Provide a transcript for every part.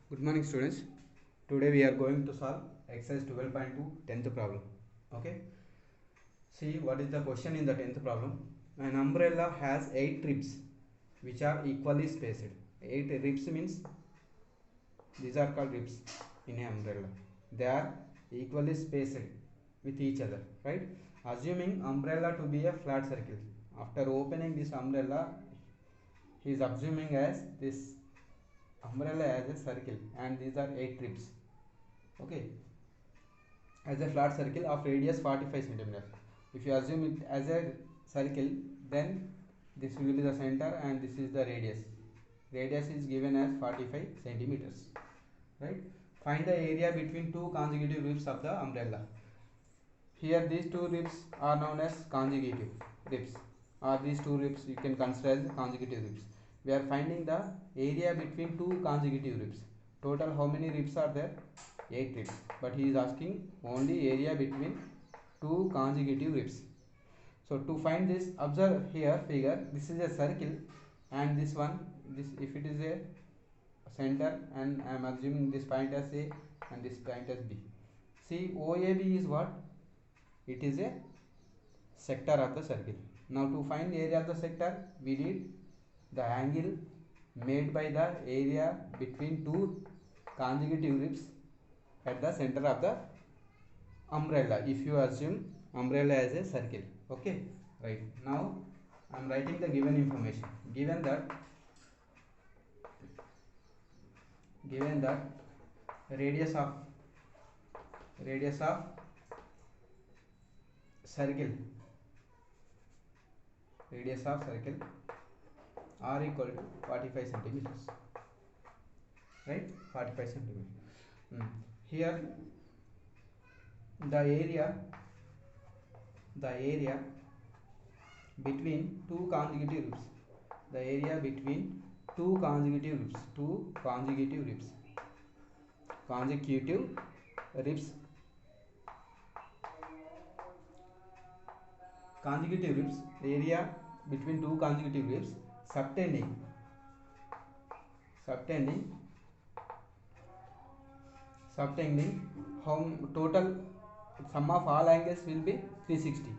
Good morning, students. Today we are going to solve exercise 12.2 10th problem. Okay. See what is the question in the 10th problem. An umbrella has 8 ribs which are equally spaced. 8 ribs means these are called ribs in an umbrella. They are equally spaced with each other, right? Assuming umbrella to be a flat circle. After opening this umbrella, he is assuming as this umbrella as a circle and these are 8 ribs. Okay, as a flat circle of radius 45 centimeter. If you assume it as a circle, then this will be the center and this is the radius. Radius is given as 45 centimeters, right? Find the area between two consecutive ribs of the umbrella. Here these two ribs are known as consecutive ribs, or these two ribs you can consider as consecutive ribs. We are finding the area between two consecutive ribs. Total how many ribs are there? 8 ribs, but he is asking only area between two consecutive ribs. So to find this, observe here figure, this is a circle and this one, this if it is a center, and I am assuming this point as A and this point as B. See, OAB is what? It is a sector of the circle. Now to find the area of the sector, we need the angle made by the area between two consecutive ribs at the center of the umbrella, if you assume umbrella as a circle. Okay, right. Now I am writing the given information. Given that radius of circle are equal to 45 centimeters, right? 45 centimeters. Here the area between two consecutive ribs, area between two consecutive ribs subtending how total sum of all angles will be 360.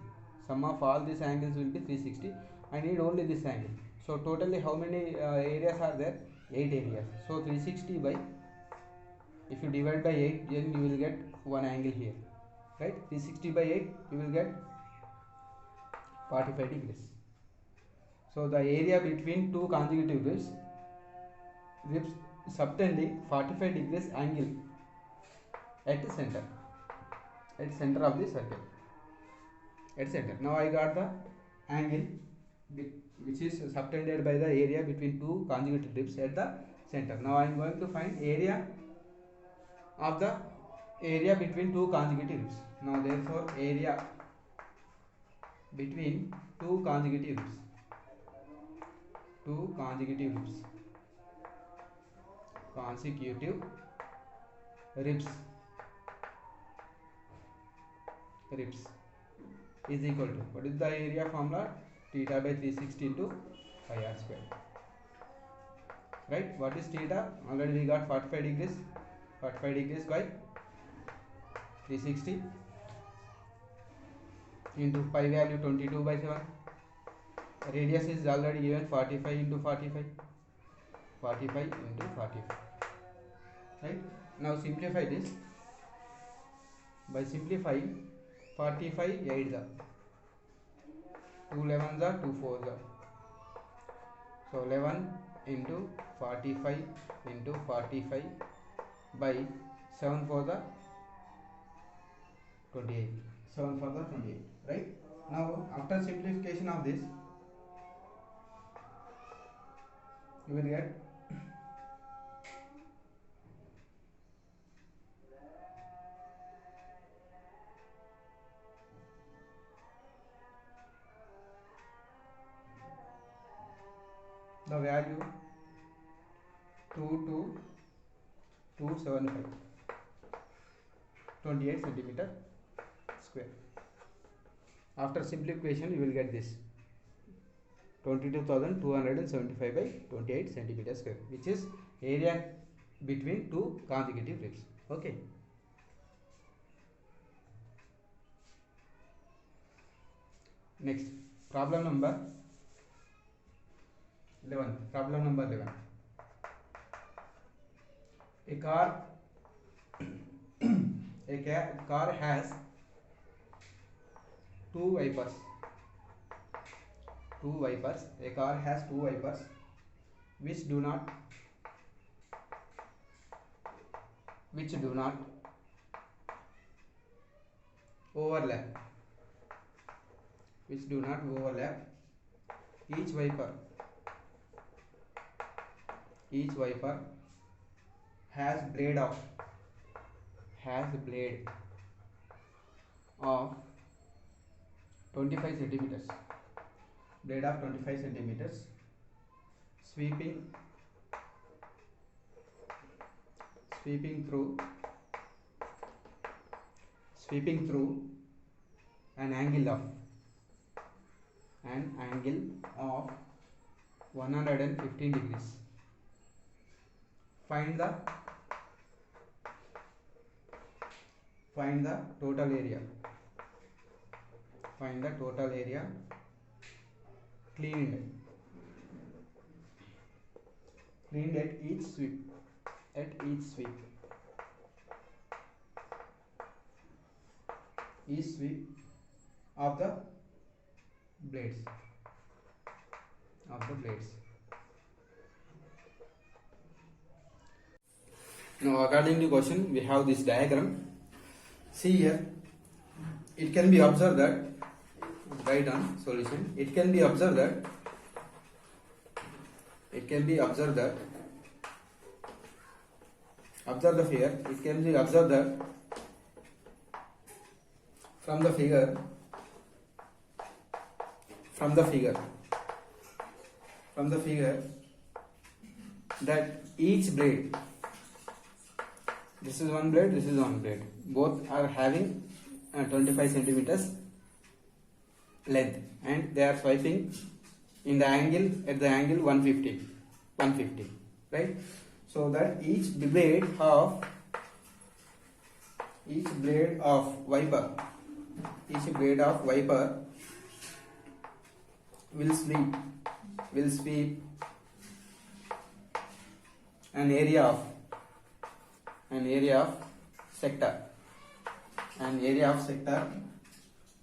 Sum of all these angles will be 360. I need only this angle. So totally how many areas are there? 8 areas. So 360 by, if you divide by 8, then you will get one angle here, right? 360 by 8, you will get 45 degrees. So the area between two consecutive ribs subtending 45 degrees angle at the center of the circle, at center. Now I got the angle which is subtended by the area between two consecutive ribs at the center. Now I am going to find area between two consecutive ribs. Now therefore area between two consecutive ribs is equal to, what is the area formula? Theta by 360 into pi r square, right? What is theta? Already we got 45 degrees by 360 into pi value 22 by 7. Radius is already given 45 into 45 into 45, right? Now simplify this. By simplifying, 45 8 the 2 11 the 2 4 the, so 11 into 45 into 45 by 7 for the 28, right? Now after simplification of this, you will get the value 22275, 28 centimeter square. After simplification you will get this 22,275 by 28 centimeter square, which is area between two consecutive ribs. Okay. Next, problem number 11. Problem number 11. A car car has two wipers. A car has two wipers which do not overlap. Each wiper has blade of 25 centimeters. Blade of 25 centimeters sweeping through an angle of 115 degrees. Find the total area. Cleaned at each sweep. Each sweep of the blades. Now, according to question, we have this diagram. See here, it can be observed that, write on solution, it can be observed that observe the figure, it can be observed that from the figure that each blade, this is one blade, both are having 25 centimeters length, and they are swiping in the angle, at the angle 150, right? So that each blade of wiper will sweep an area of sector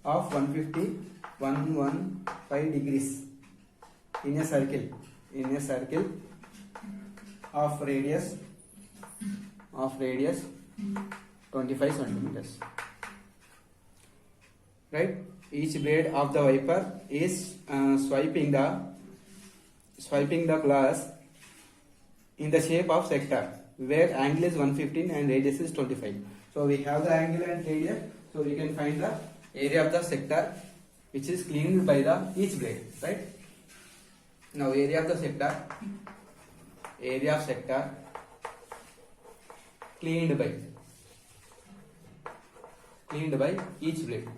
of 115 degrees in a circle of radius 25 centimeters, right? Each blade of the wiper is swiping the glass in the shape of sector where angle is 115 and radius is 25. So we have the angle and radius, so we can find the area of the sector which is cleaned by the each blade, right? Now area of sector cleaned by each blade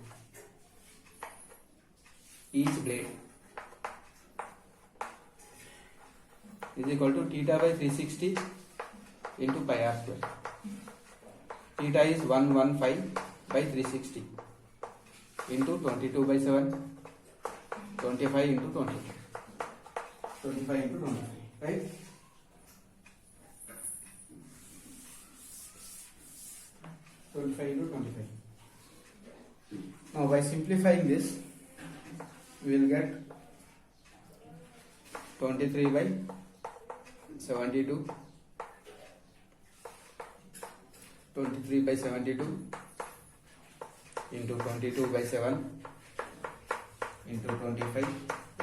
is equal to theta by 360 into pi r square. Theta is 115 by 360 into 22 by 7, 25 into 25, right? Now by simplifying this, we will get 23 by 72 into 22 by 7 into 25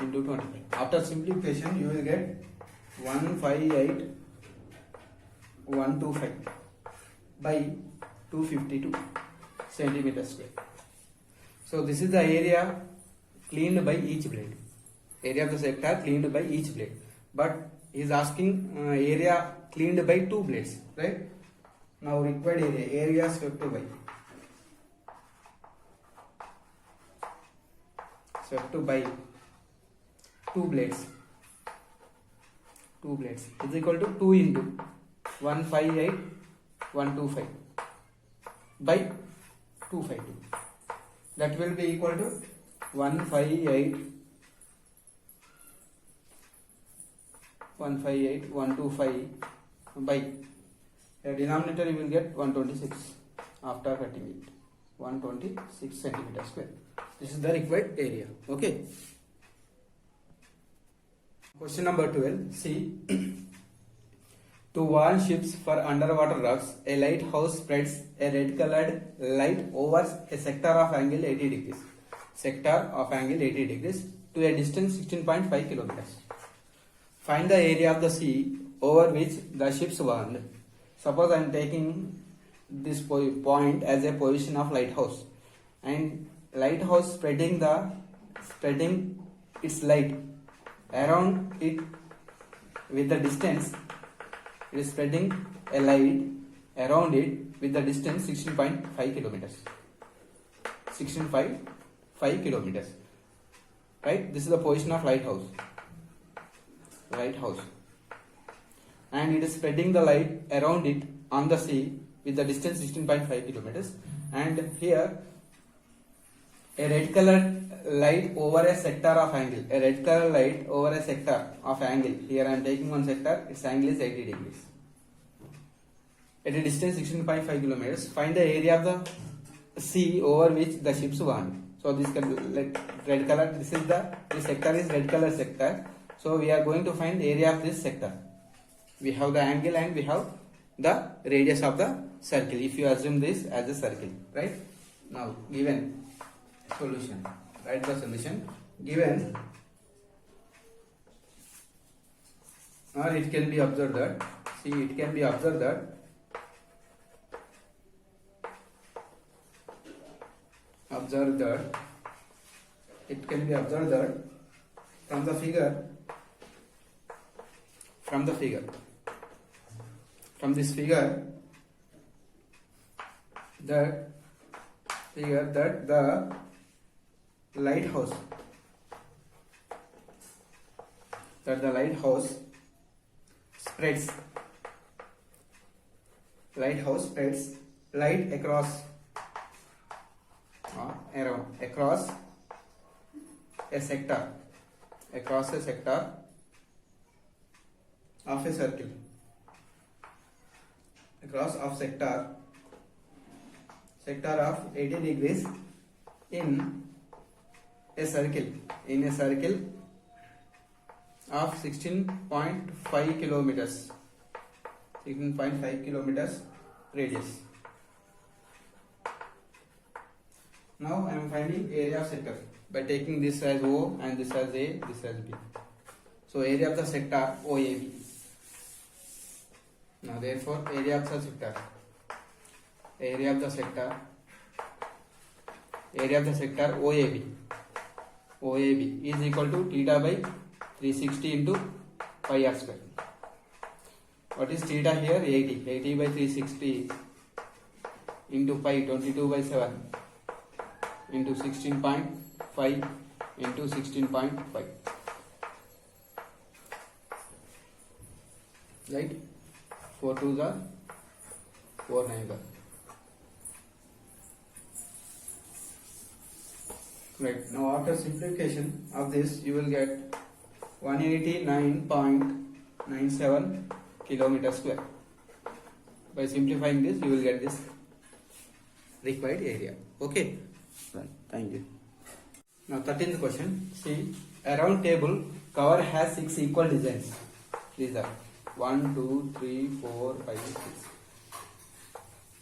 into 25. After simplification, you will get 158,125 by 252 centimeters square. So this is the area cleaned by each blade. Area of the sector cleaned by each blade. But he is asking area cleaned by two blades, right? Now required area swept by two blades is equal to 2 into 158,125 by 252. That will be equal to 158,125 by the denominator you will get 126 after cutting it, 126 centimeter square. This is the required area. Okay. Question number 12. See, to warn ships for underwater rocks, a lighthouse spreads a red colored light over a sector of angle 80 degrees. Sector of angle 80 degrees to a distance 16.5 kilometers. Find the area of the sea over which the ships warned. Suppose I am taking this point as a position of lighthouse, and lighthouse spreading its light around it with the distance, it is spreading a light around it with the distance 16.5 kilometers. 16.5 kilometers. Right? This is the position of lighthouse. And it is spreading the light around it on the sea with the distance 16.5 kilometers. And here a red colored light over a sector of angle. A red color light over a sector of angle. Here I am taking one sector, its angle is 80 degrees. At a distance 16.5 kilometers, find the area of the sea over which the ships warned. So this can be like red color, this sector is red color sector. So we are going to find the area of this sector. We have the angle and we have the radius of the circle, if you assume this as a circle, right? Now given solution, write the solution. Given, or it can be observed that, see, it can be observed that from the figure, that the lighthouse spreads light across a sector of a circle, sector of 80 degrees in a circle of 16.5 kilometers radius. Now I am finding area of sector by taking this as O and this as A, this as B. So area of the sector OAB. Now therefore area of the sector OAB is equal to theta by 360 into pi r square. What is theta here? 80 by 360 into pi, 22 by 7 into 16.5 into 16.5. Right? 4 2s are 4 9s are. Right. Now after simplification of this, you will get 189.97 kilometer square. By simplifying this, you will get this required area. Okay. Right. Thank you. Now 13th question. See, a round table cover has 6 equal designs. These are 1, 2, 3, 4, 5, 6.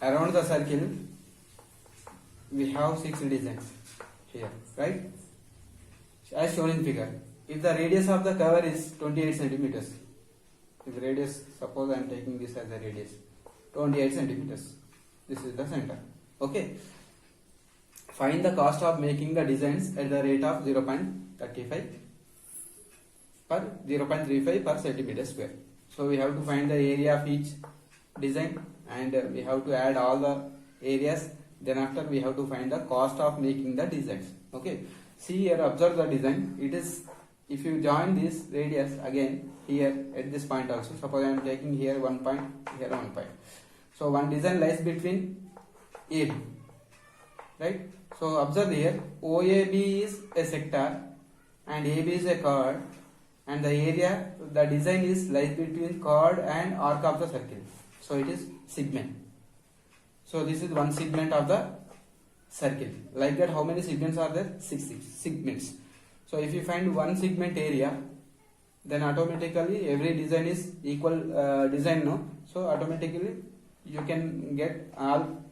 Around the circle, we have 6 designs here, right? As shown in figure. If the radius of the cover is 28 centimeters, if the radius, suppose I am taking this as a radius, 28 centimeters. This is the center. Okay. Find the cost of making the designs at the rate of 0.35 per centimeter square. So we have to find the area of each design and we have to add all the areas. Then after we have to find the cost of making the designs. Okay. See here, observe the design. It is if you join this radius again here at this point also, suppose I am taking here 1 point, here 1 point. So one design lies between AB, right? So observe here, OAB is a sector and AB is a chord, and the area, the design is lies between chord and arc of the circle. So it is segment. So this is one segment of the circle. Like that, how many segments are there? 6 segments. So if you find one segment area, then automatically every design is equal design, no? So automatically you can get all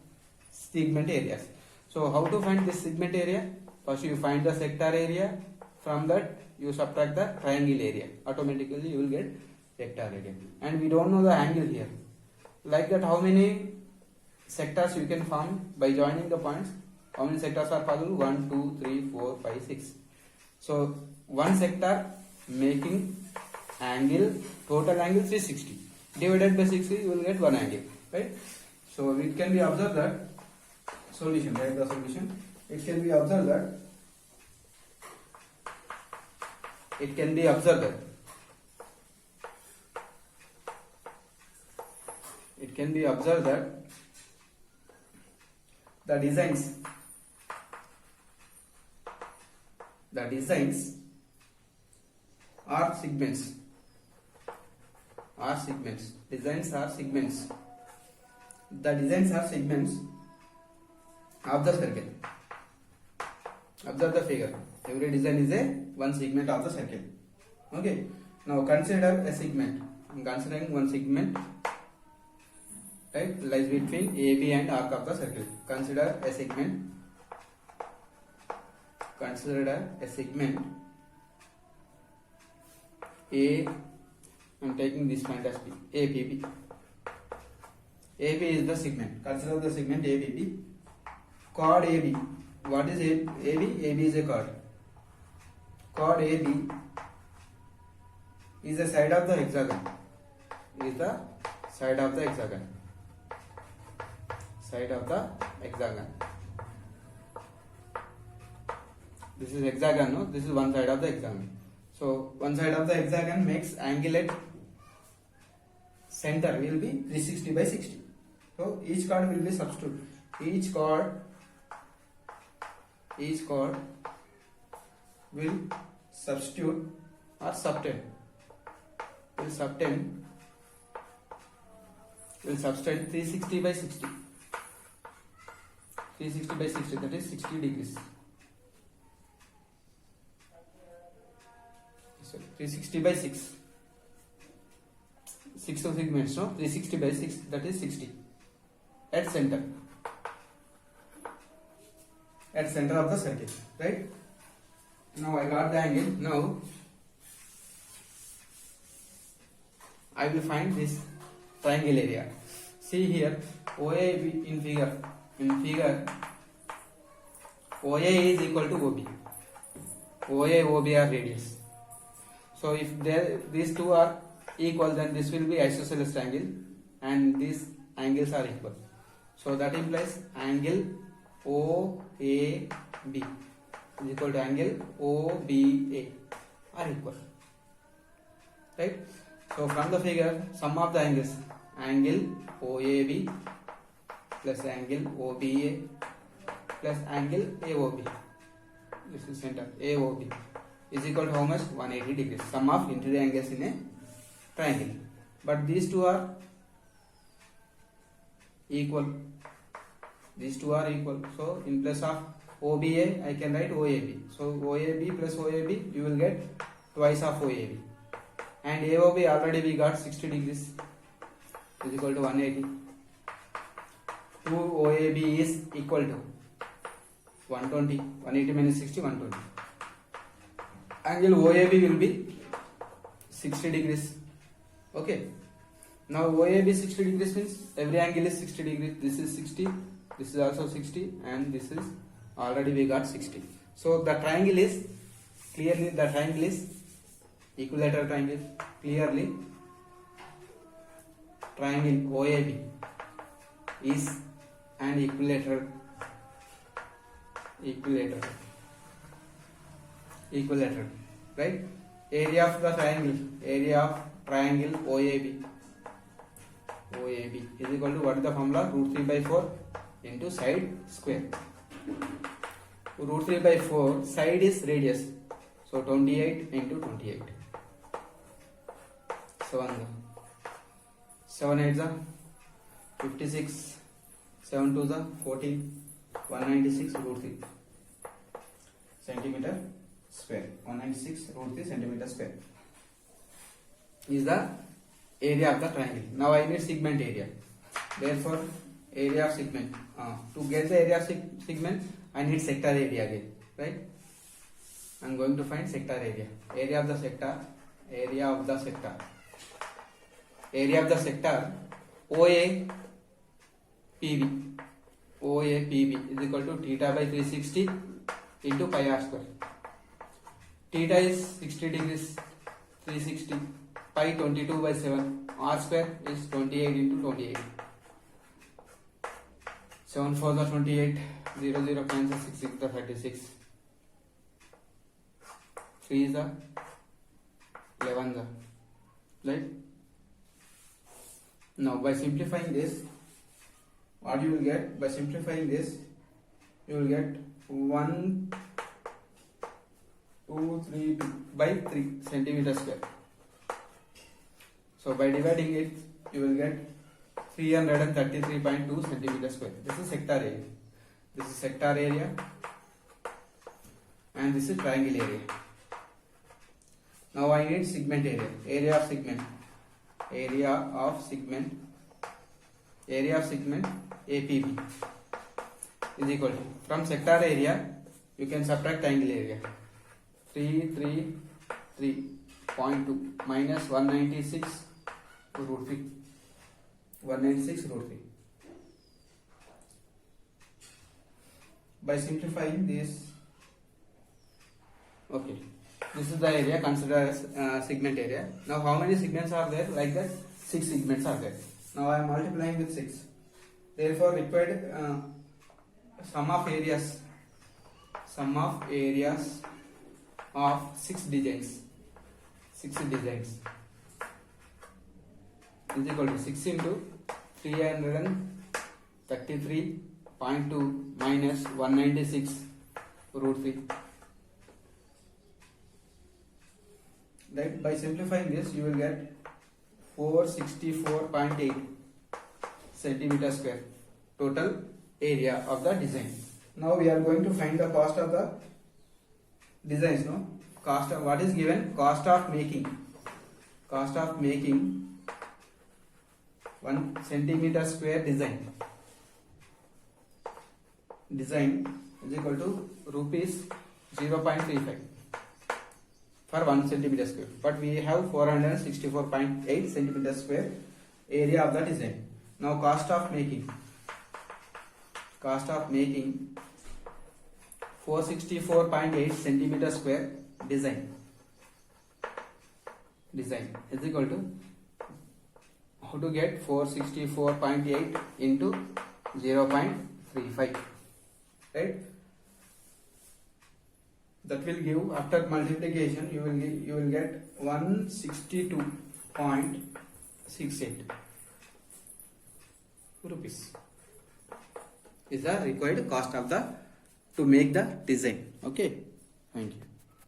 segment areas. So how to find this segment area? First you find the sector area, from that you subtract the triangle area. Automatically you will get sector area. And we don't know the angle here. Like that, how many sectors you can form by joining the points? How many sectors are possible? 1, 2, 3, 4, 5, 6. So one sector making angle, total angle 360. Divided by 60, you will get one angle, right? So it can be observed that solution, write the solution. It can be observed that it can be observed that the designs are segments. Designs are segments. The designs are segments of the circle. Observe the figure. Every design is a one segment of the circle. Okay. Now consider a segment. I am considering one segment, right, lies between AB and arc of the circle. Consider a segment. A. I am taking this point as B. ABB. AB is the segment. Consider the segment ABB. Chord AB. What is AB? AB is a chord. Chord AB is the side of the hexagon. Side of the hexagon. This is hexagon, no? This is one side of the hexagon. So one side of the hexagon makes angle at center will be 360 by 60. So each chord will be substituted. Each chord will substitute or subtend. Will subtend 360 by 60. 360 by 60, that is 60 degrees. So 360 by 6. 6 segments, no? 360 by 6, that is 60. At center. At center of the circle, right? Now I got the angle. Now I will find this triangle area. See here, OA in figure. OA is equal to OB. OA, OB are radius. So if these two are equal, then this will be isosceles triangle, and these angles are equal. So that implies angle OAB is equal to angle OBA are equal, right? So from the figure, sum of the angles, angle OAB plus angle OBA plus angle AOB, this is center, AOB is equal to how much? 180 degrees. Sum of interior angles in a triangle. But these two are equal. So in place of OBA, I can write OAB. So OAB plus OAB, you will get twice of OAB. And AOB already we got 60 degrees is equal to 180. 2 OAB is equal to 120. 180 minus 60, 120. Angle OAB will be 60 degrees. Okay. Now OAB 60 degrees means every angle is 60 degrees. This is 60. This is also 60, and this is already we got 60. So the triangle is equilateral triangle. Clearly, triangle OAB is an equilateral, right? area of the triangle, area of triangle OAB is equal to, what is the formula? Root 3 by 4 into side square. Root 3 by 4, side is radius, so 28 into 28. 7 8 is 56, 7 2 is 14, 196 root 3 centimeter square. 196 root 3 centimeter square is the area of the triangle. Now I need segment area. Therefore, area of segment. To get the area of segment, I need sector area again, right? I am going to find sector area. Area of the sector. Area of the sector. Area of the sector OA PB. OA PB is equal to theta by 360 into pi r square. Theta is 60 degrees, 360. Pi 22 by 7. R square is 28 into 28. 7 4 the 28. 0 0 cancel, 6 6 the 36. 3 is the 11 the, right? Now by simplifying this, what you will get? By simplifying this, you will get 1 2 3 by 3 centimeter square. So by dividing it, you will get 333.2 centimeter square. This is sector area. This is sector area, and this is triangle area. Now I need segment area. Area of segment. Area of segment. Area of segment APB is equal to, from sector area you can subtract triangle area. 333.2 minus 196 root 3. 196 root 3. By simplifying this, okay, this is the area considered as segment area. Now how many segments are there? Like that, 6 segments are there. Now I am multiplying with 6. Therefore required sum of areas of 6 designs. 6 designs is equal to 6 into 333.2 minus 196 root 3. Right? By simplifying this, you will get 464.8 centimeter square total area of the design. Now we are going to find the cost of the designs. No, cost of, what is given? Cost of making 1 centimeter square design is equal to rupees 0.35 for 1 centimeter square, but we have 464.8 centimeter square area of the design. Now cost of making 464.8 centimeter square design is equal to, how to get 464.8 into 0.35, right? That will give, after multiplication, you will get 162.68 rupees is the required cost of the to make the design. Okay, thank you.